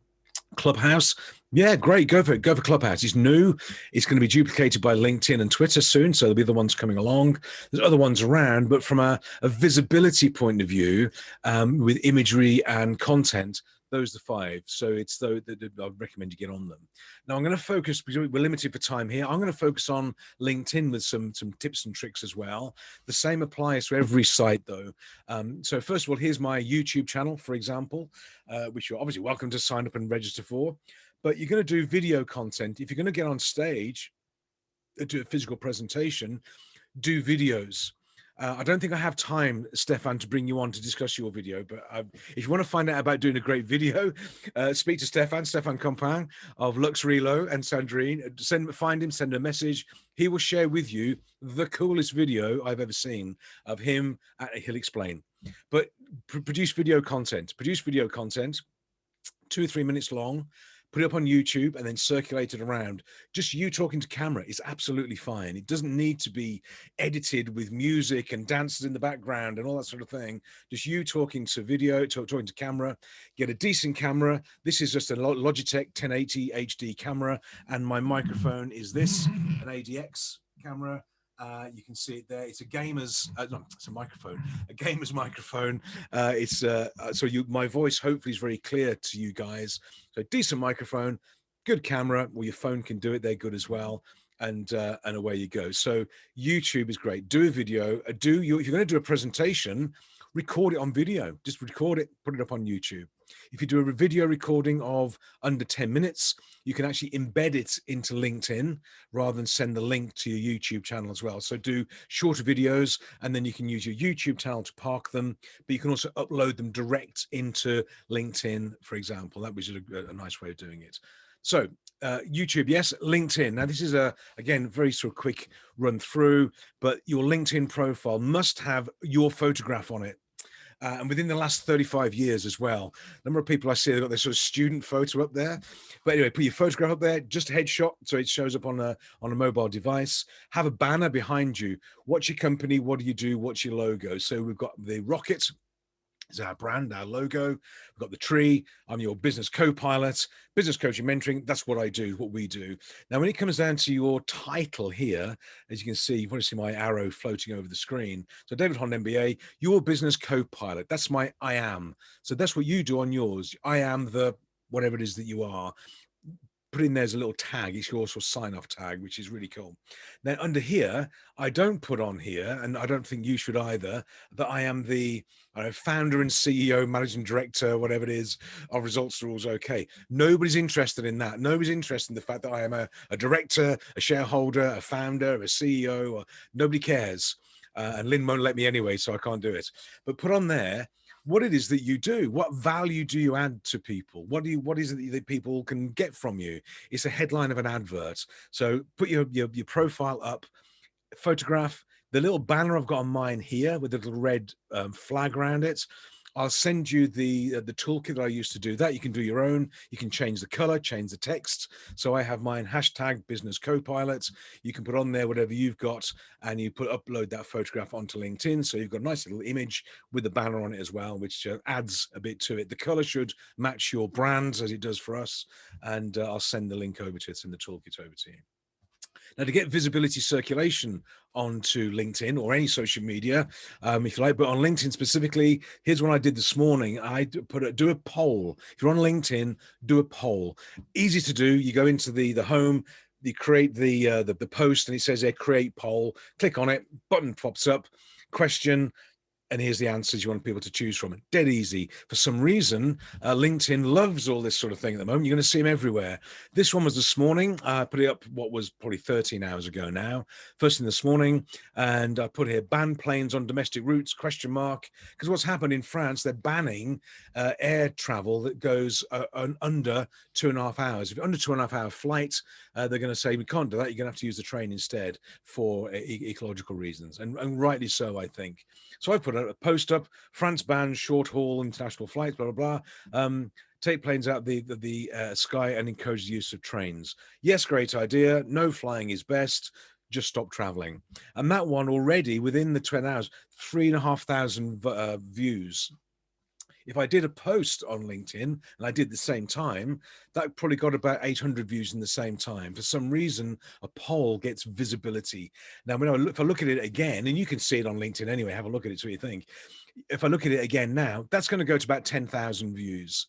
Clubhouse? Yeah, great. Go for it. Go for Clubhouse. It's new. It's going to be duplicated by LinkedIn and Twitter soon. So there'll be the ones coming along. There's other ones around, but from a visibility point of view, with imagery and content, those are the five. So it's that I recommend you get on them. Now I'm going to focus, because we're limited for time here. I'm going to focus on LinkedIn with some tips and tricks as well. The same applies to every site though. So first of all, here's my YouTube channel, for example, which you're obviously welcome to sign up and register for. But you're going to do video content. If you're going to get on stage, do a physical presentation, do videos. I don't think I have time, Stefan, to bring you on to discuss your video, but if you want to find out about doing a great video, speak to Stefan Compang of Lux Relo and Sandrine. Find him, send a message. He will share with you the coolest video I've ever seen of him. He'll explain. But produce video content, 2 or 3 minutes long. Put it up on YouTube and then circulate it around. Just you talking to camera is absolutely fine. It doesn't need to be edited with music and dancers in the background and all that sort of thing. Just you talking to video, talking to camera. Get a decent camera. This is just a Logitech 1080 HD camera, and my microphone is this, an ADX camera. You can see it there. It's a gamer's, no, it's a microphone, a gamer's microphone. My voice hopefully is very clear to you guys. So decent microphone, good camera. Well, your phone can do it. They're good as well. And away you go. So YouTube is great. Do a video. If you're going to do a presentation, record it on video. Just record it, put it up on YouTube. If you do a video recording of under 10 minutes, you can actually embed it into LinkedIn rather than send the link to your YouTube channel as well. So do shorter videos, and then you can use your YouTube channel to park them, but you can also upload them direct into LinkedIn, for example. That was a nice way of doing it. So YouTube, yes. LinkedIn. Now, this is again, very sort of quick run through, but your LinkedIn profile must have your photograph on it. And within the last 35 years as well, number of people I see, they've got their sort of student photo up there. But anyway, put your photograph up there, just a headshot, so it shows up on a mobile device. Have a banner behind you. What's your company? What do you do? What's your logo? So we've got the rocket is our brand, our logo. We've got the tree. I'm your business co-pilot, business coaching, mentoring. That's what I do, what we do. Now, when it comes down to your title here, as you can see, you want to see my arrow floating over the screen. So David Holland, MBA, your business co-pilot. That's my I am. So that's what you do on yours. I am the whatever it is that you are. Put in there's a little tag. It's your sort of sign-off tag, which is really cool. Then under here, I don't put on here, and I don't think you should either, that I am the founder and CEO, managing director, whatever it is, of Results Rules OK. Nobody's interested in that. Nobody's interested in the fact that I am a director, a shareholder, a founder, a CEO. Or nobody cares. And Lynn won't let me anyway, so I can't do it. But put on there what it is that you do. What value do you add to people? What is it that people can get from you? It's a headline of an advert. So put your profile up, photograph, the little banner I've got on mine here with the little red flag around it. I'll send you the toolkit that I used to do that. You can do your own. You can change the color, change the text. So I have mine hashtag business co-pilot. You can put on there whatever you've got, and you upload that photograph onto LinkedIn. So you've got a nice little image with the banner on it as well, which adds a bit to it. The color should match your brand as it does for us. And I'll send the link over to it and the toolkit over to you. Now, to get visibility circulation onto LinkedIn or any social media, if you like, but on LinkedIn specifically, here's what I did this morning. I do a poll. If you're on LinkedIn, do a poll. Easy to do. You go into the home, you create the post, and it says there, create poll. Click on it, button pops up, question. And here's the answers you want people to choose from. Dead easy. For some reason, LinkedIn loves all this sort of thing at the moment. You're going to see them everywhere. This one was this morning. I put it up what was probably 13 hours ago now. First thing this morning. And I put here, ban planes on domestic routes, ? Because what's happened in France, they're banning air travel that goes under 2.5 hours. If you're under 2.5 hour flight, they're going to say, we can't do that. You're going to have to use the train instead for ecological reasons. And rightly so, I think. So I put a post up, France bans short haul international flights, blah, blah, blah. Take planes out the sky and encourage the use of trains. Yes, great idea. No flying is best. Just stop traveling. And that one already within the 20 hours, 3,500 views. If I did a post on LinkedIn and I did the same time, that probably got about 800 views in the same time. For some reason, a poll gets visibility. Now, if I look at it again, and you can see it on LinkedIn anyway, have a look at it, see what you think. If I look at it again now, that's going to go to about 10,000 views.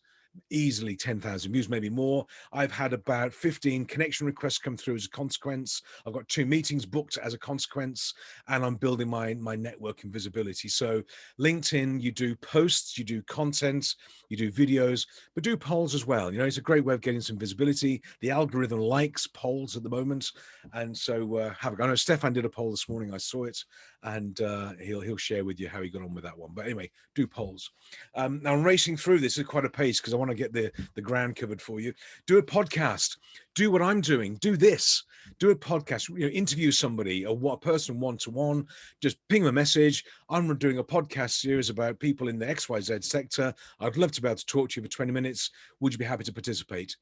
Easily 10,000 views, maybe more. I've had about 15 connection requests come through as a consequence. I've got 2 meetings booked as a consequence, and I'm building my network and visibility. So LinkedIn, you do posts, you do content, you do videos, but do polls as well. You know, it's a great way of getting some visibility. The algorithm likes polls at the moment, and so I know Stefan did a poll this morning. I saw it, and he'll share with you how he got on with that one. But anyway, do polls. Now I'm racing through this at quite a pace because I want to get the ground covered for you. Do a podcast. Do what I'm doing. Do this. Do a podcast. You know, interview somebody, a person one-to-one. Just ping them a message. I'm doing a podcast series about people in the XYZ sector. I'd love to be able to talk to you for 20 minutes. Would you be happy to participate?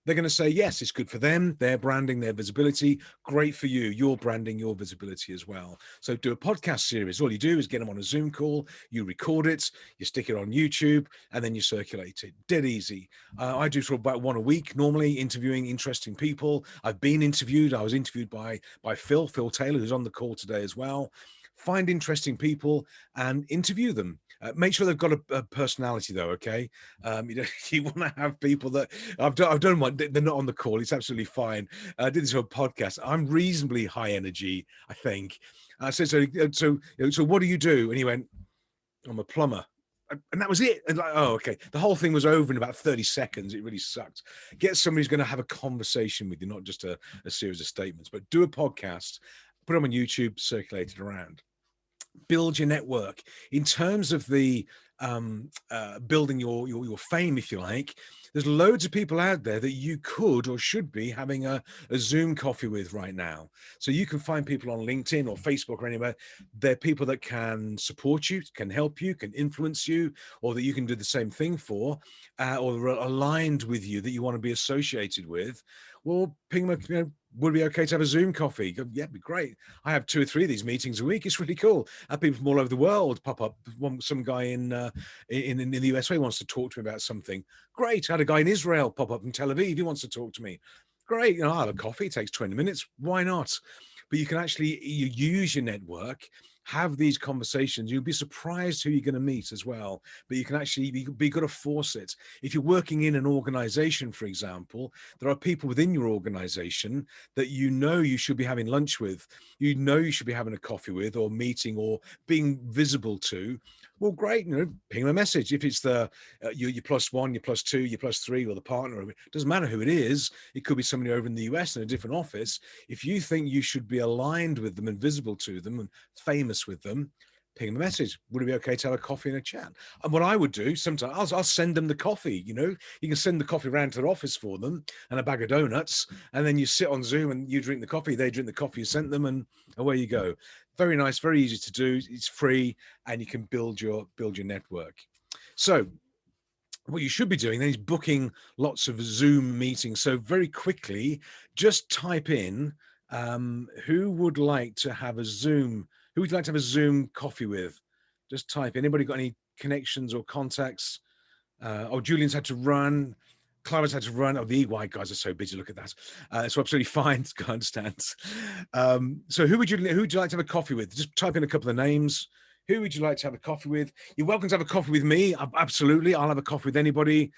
They're going to say, yes, it's good for them, their branding, their visibility. Great for you, your branding, your visibility as well. So do a podcast series. All you do is get them on a Zoom call, you record it, you stick it on YouTube, and then you circulate it. Dead easy. I do sort of about 1 a week, normally interviewing interesting people. I've been interviewed. I was interviewed by Phil Taylor, who's on the call today as well. Find interesting people and interview them. Make sure they've got a personality, though. Okay, you want to have people that I've done one. They're not on the call. It's absolutely fine. I did this on a podcast. I'm reasonably high energy, I think. I said, so what do you do? And he went, I'm a plumber. And that was it. And like, oh, okay. The whole thing was over in about 30 seconds. It really sucked. Get somebody who's going to have a conversation with you, not just a series of statements, but do a podcast, put them on YouTube, circulate it around. Build your network. In terms of the building your fame, if you like, there's loads of people out there that you could or should be having a Zoom coffee with right now. So you can find people on LinkedIn or Facebook or anywhere. They're people that can support you, can help you, can influence you, or that you can do the same thing for, or are aligned with you that you want to be associated with. Well, ping them, would it be okay to have a Zoom coffee? Go, yeah, it'd be great. I have 2 or 3 of these meetings a week. It's really cool. I have people from all over the world pop up. Some guy in the USA wants to talk to me about something. Great. I had a guy in Israel pop up from Tel Aviv. He wants to talk to me. Great. I'll have a coffee. It takes 20 minutes. Why not? But you can actually use your network, have these conversations. You'll be surprised who you're going to meet as well. But you can actually be good to force it. If you're working in an organization, for example, there are people within your organization that you should be having lunch with, you should be having a coffee with, or meeting, or being visible to. Well, great, ping them a message. If it's the your +1, your +2, your +3, or the partner, it doesn't matter who it is. It could be somebody over in the US in a different office. If you think you should be aligned with them and visible to them and famous with them, ping them a message. Would it be okay to have a coffee and a chat? And what I would do sometimes, I'll send them the coffee. You can send the coffee around to their office for them and a bag of donuts, and then you sit on Zoom and you drink the coffee. They drink the coffee you sent them, and away you go. Very nice, very easy to do. It's free, and you can build your network. So what you should be doing then is booking lots of Zoom meetings. So very quickly, just type in who would like to have a Zoom. Who would you like to have a Zoom coffee with? Just type. Anybody got any connections or contacts? Julian's had to run. Clara's had to run. Oh, the EY guys are so busy. Look at that. So absolutely fine. I understand. So who would you like to have a coffee with? Just type in a couple of names. Who would you like to have a coffee with? You're welcome to have a coffee with me. Absolutely. I'll have a coffee with anybody.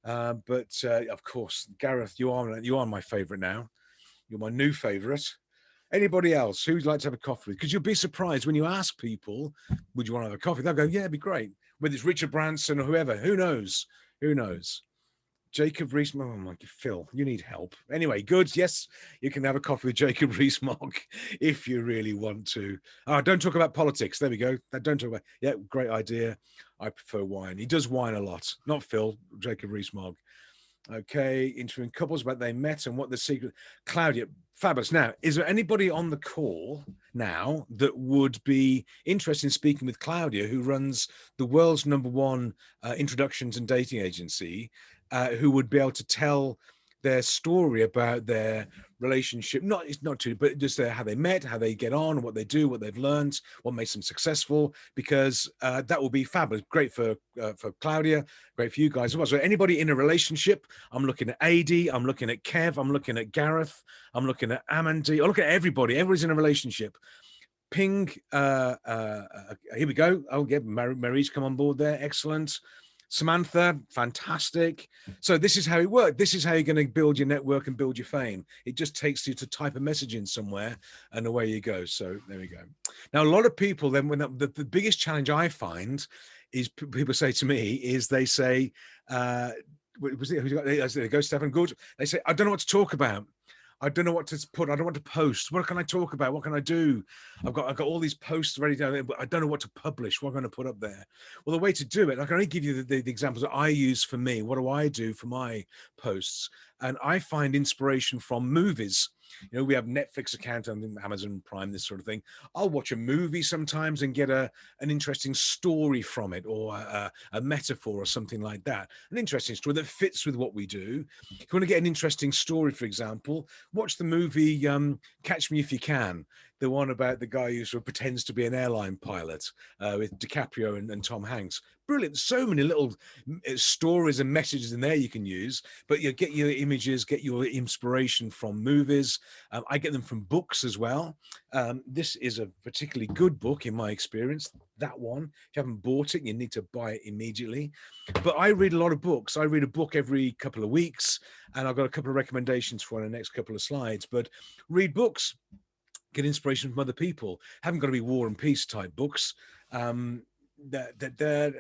But of course, Gareth, you are my favorite now. You're my new favorite. Anybody else who'd like to have a coffee with? Because you'll be surprised when you ask people, would you want to have a coffee? They'll go, yeah, it'd be great. Whether it's Richard Branson or whoever, who knows? Who knows? Jacob Rees-Mogg. Oh my God, Phil, you need help. Anyway, good. Yes, you can have a coffee with Jacob Rees-Mogg if you really want to. Don't talk about politics. There we go. Don't talk about. Yeah, great idea. I prefer wine. He does wine a lot. Not Phil, Jacob Rees-Mogg. Okay, interviewing couples about they met and what the secret. Claudia, fabulous. Now, is there anybody on the call now that would be interested in speaking with Claudia, who runs the world's #1 introductions and dating agency, who would be able to tell their story about their relationship, but just how they met, how they get on, what they do, what they've learned, what makes them successful, because that will be fabulous. Great for Claudia, great for you guys as well. So anybody in a relationship, I'm looking at AD, I'm looking at Kev, I'm looking at Gareth, I'm looking at Amandy, I'm looking at everybody. Everybody's in a relationship. Ping, here we go. I'll get Marie's come on board there. Excellent. Samantha, fantastic. So this is how it works. This is how you're going to build your network and build your fame. It just takes you to type a message in somewhere and away you go. So there we go. Now, a lot of people then, when the biggest challenge I find is people say to me is they say, they go, Stefan, good. They say, I don't know what to talk about. I don't know what to put. I don't want to post. What can I talk about? What can I do? I've got all these posts ready down there, but I don't know what to publish. What am I going to put up there? Well, the way to do it, I can only give you the examples that I use for me. What do I do for my posts? And I find inspiration from movies. You know, we have Netflix account and Amazon Prime, this sort of thing. I'll watch a movie sometimes and get an interesting story from it, or a metaphor or something like that. An interesting story that fits with what we do. If you want to get an interesting story, for example, watch the movie Catch Me If You Can, the one about the guy who sort of pretends to be an airline pilot with DiCaprio and Tom Hanks. Brilliant. So many little stories and messages in there you can use, but you get your images, get your inspiration from movies. I get them from books as well. This is a particularly good book in my experience, that one. If you haven't bought it, you need to buy it immediately. But I read a lot of books. I read a book every couple of weeks, and I've got a couple of recommendations for the next couple of slides. But read books, get inspiration from other people. Haven't got to be war and peace type books. Very good.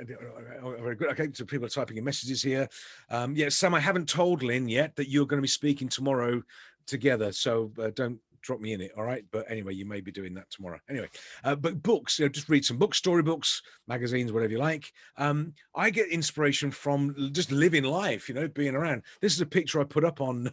Okay, so people are typing in messages here. Yeah, Sam, I haven't told Lynn yet that you're going to be speaking tomorrow together, so don't drop me in it, all right? But anyway, you may be doing that tomorrow. Anyway, but books, you know, just read some books, storybooks, magazines, whatever you like. I get inspiration from just living life, you know, being around. This is a picture I put up on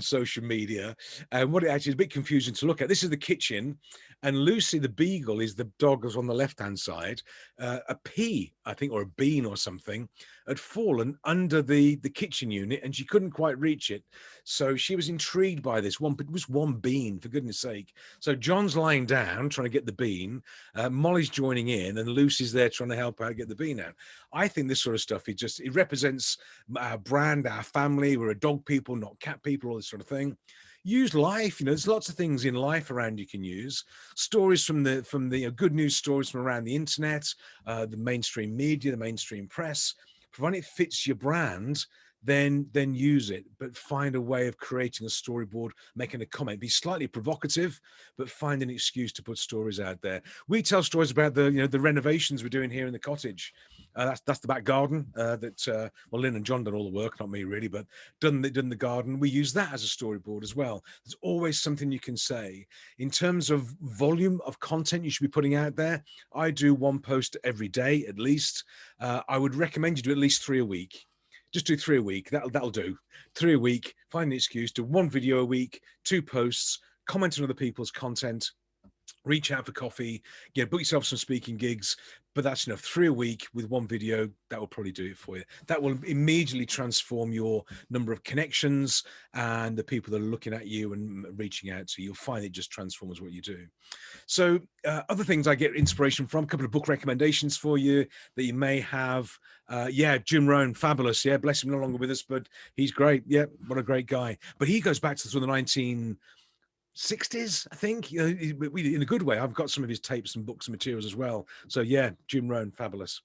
social media, and what it actually is a bit confusing to look at. This is the kitchen, and Lucy, the beagle, is the dog that's on the left-hand side. A pea, I think, or a bean or something, had fallen under the kitchen unit, and she couldn't quite reach it. So she was intrigued by this one, but it was one bean, for goodness sake. So John's lying down trying to get the bean, Molly's joining in, and Lucy's there trying to help out get the bean out. I think this sort of stuff, it represents our brand, our family. We're a dog people, not cat people, all this sort of thing. Use life, you know, there's lots of things in life around you can use. Stories from the good news stories from around the internet, the mainstream media, the mainstream press. Provided it fits your brand, then use it, but find a way of creating a storyboard, making a comment. Be slightly provocative, but find an excuse to put stories out there. We tell stories about the renovations we're doing here in the cottage. That's the back garden well, Lynn and John done all the work, not me really, but done the garden. We use that as a storyboard as well. There's always something you can say. In terms of volume of content you should be putting out there, I do one post every day at least. I would recommend you do at least 3 a week. Just do 3 a week. That'll do. 3 a week. Find an excuse. Do 1 video a week, 2 posts. Comment on other people's content. Reach out for coffee. Book yourself some speaking gigs. But that's enough. 3 a week with 1 video. That will probably do it for you. That will immediately transform your number of connections and the people that are looking at you and reaching out to you. You'll find it just transforms what you do. So other things I get inspiration from, a couple of book recommendations for you that you may have. Jim Rohn, fabulous. Yeah, bless him, no longer with us, but he's great. Yeah, what a great guy. But he goes back to the 1960s, I think, you know, in a good way. I've got some of his tapes and books and materials as well. So yeah, Jim Rohn, fabulous.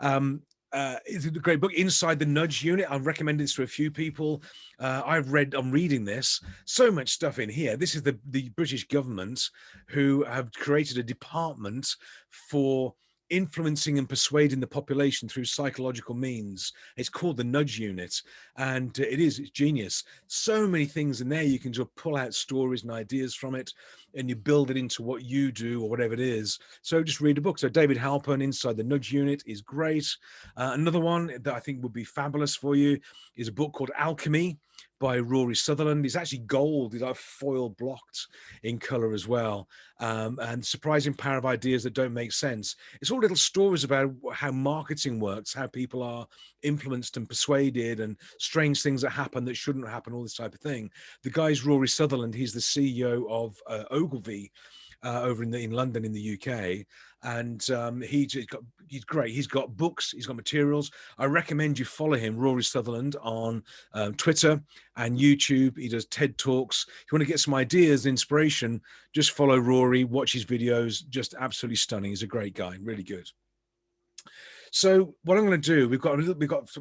It's a great book, Inside the Nudge Unit. I've recommended this to a few people. I'm reading this. So much stuff in here. This is the British government who have created a department for influencing and persuading the population through psychological means. It's called the Nudge Unit, and it's genius. So many things in there. You can just pull out stories and ideas from it. and you build it into what you do or whatever it is. So just read a book. So David Halpern, Inside the Nudge Unit, is great. Another one that I think would be fabulous for you is a book called Alchemy by Rory Sutherland. It's actually gold. It's like foil blocked in color as well. And Surprising Power of Ideas That Don't Make Sense. It's all little stories about how marketing works, how people are influenced and persuaded, and strange things that happen that shouldn't happen, all this type of thing. The guy's Rory Sutherland. He's the CEO of Ogilvy over in London in the UK, and he's great. He's got books, he's got materials. I recommend you follow him, Rory Sutherland, on Twitter and YouTube. He does TED Talks. If you want to get some ideas, inspiration, just follow Rory, watch his videos. Just absolutely stunning. He's a great guy, really good. So what I'm going to do, we're going to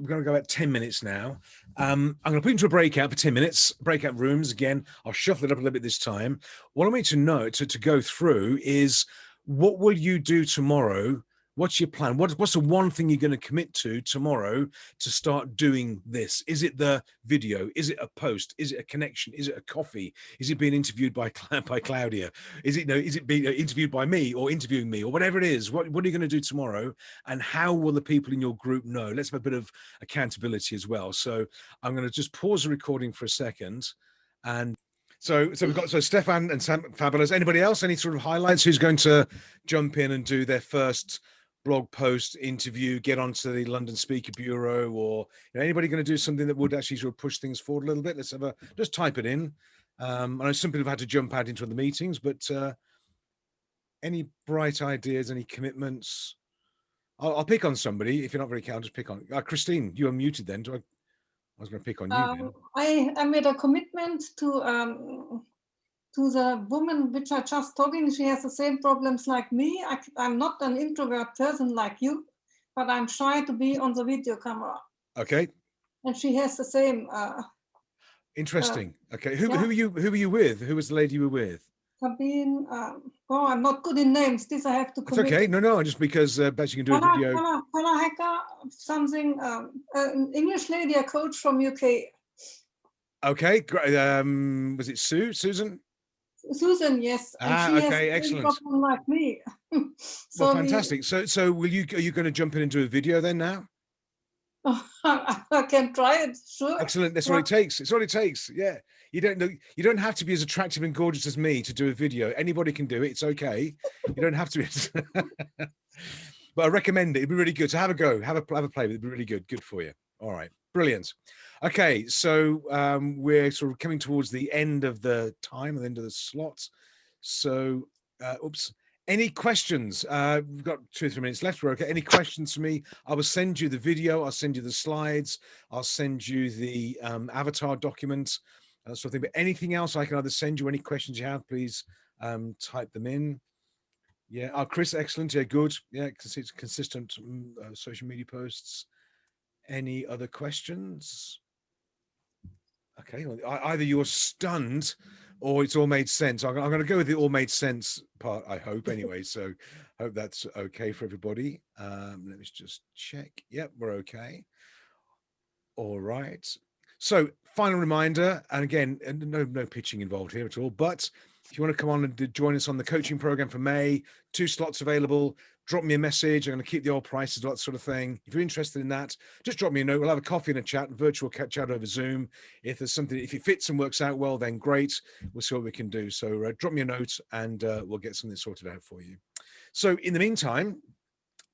go about 10 minutes now. I'm going to put you into a breakout for 10 minutes, breakout rooms. Again, I'll shuffle it up a little bit this time. What I want you to know, to go through is, what will you do tomorrow? What's your plan? What's the one thing you're going to commit to tomorrow to start doing this? Is it the video? Is it a post? Is it a connection? Is it a coffee? Is it being interviewed by Claudia? Is it being interviewed by me, or interviewing me, or whatever it is? What are you going to do tomorrow? And how will the people in your group know? Let's have a bit of accountability as well. So I'm going to just pause the recording for a second. And so we've got Stefan and Sam, fabulous. Anybody else? Any sort of highlights? Who's going to jump in and do their first blog post, interview, get onto the London Speaker Bureau, or anybody going to do something that would actually sort of push things forward a little bit? Let's have just type it in. I know some people have had to jump out into the meetings, but any bright ideas, any commitments? I'll pick on somebody. If you're not very keen, I'll just pick on Christine. You are muted then. I was going to pick on you. I made a commitment to the woman which I just talking. She has the same problems like me. I'm not an introvert person like you, but I'm shy to be on the video camera. Okay. And she has the same. Interesting. Okay. Who are you with? Who was the lady you were with? Sabine. I'm not good in names. This I have to commit. It's okay. No, just because bet you can do a video. Kala Hacker, something. An English lady, a coach from UK. Okay. Great. Was it Susan? Susan, yes. And she okay, has excellent. Like me. So well, fantastic. So are you going to jump in and do a video then now? I can try it. Sure. Excellent. That's what it takes. It's all it takes. Yeah. You don't have to be as attractive and gorgeous as me to do a video. Anybody can do it. It's okay. You don't have to be. But I recommend it. It'd be really good. So have a go. Have a play with it. It'd be really good. Good for you. All right. Brilliant. Okay, so we're sort of coming towards the end of the time, the end of the slot. So, any questions? We've got 2 or 3 minutes left. We're okay. Any questions for me? I will send you the video. I'll send you the slides. I'll send you the avatar document, that sort of thing. But anything else I can either send you, any questions you have, please type them in. Yeah. Oh, Chris, excellent. Yeah, good. Yeah, it's consistent social media posts. Any other questions? Okay, well, either you're stunned or it's all made sense. I'm going to go with the all made sense part, I hope, anyway. So hope that's okay for everybody. Let me just check. Yep, we're okay. All right. So final reminder, and again, no pitching involved here at all, but if you want to come on and join us on the coaching program for May, 2 slots available. Drop me a message. I'm going to keep the old prices, that sort of thing. If you're interested in that, just drop me a note. We'll have a coffee and a chat, virtual chat over Zoom. If there's something, if it fits and works out well, then great. We'll see what we can do. So drop me a note and we'll get something sorted out for you. So in the meantime,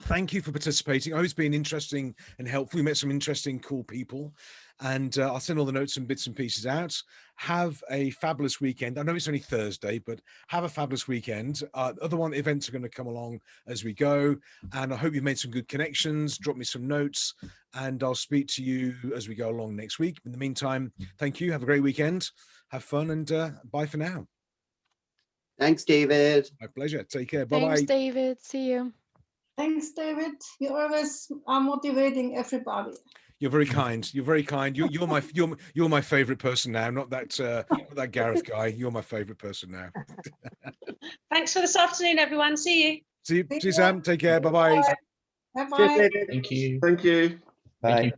thank you for participating. I hope it's been interesting and helpful. We met some interesting, cool people. And I'll send all the notes and bits and pieces out. Have a fabulous weekend. I know it's only Thursday, but have a fabulous weekend. Other events are going to come along as we go. And I hope you've made some good connections. Drop me some notes and I'll speak to you as we go along next week. In the meantime, thank you. Have a great weekend. Have fun and bye for now. Thanks, David. My pleasure. Take care. Bye-bye. Thanks, David. See you. Thanks, David. You always are motivating everybody. You're very kind. You're very kind. You're my favorite person now. Not that Gareth guy. You're my favorite person now. Thanks for this afternoon, everyone. See you. See you, Sam. Take care. Bye-bye. Bye-bye. Thank you. Thank you. Bye.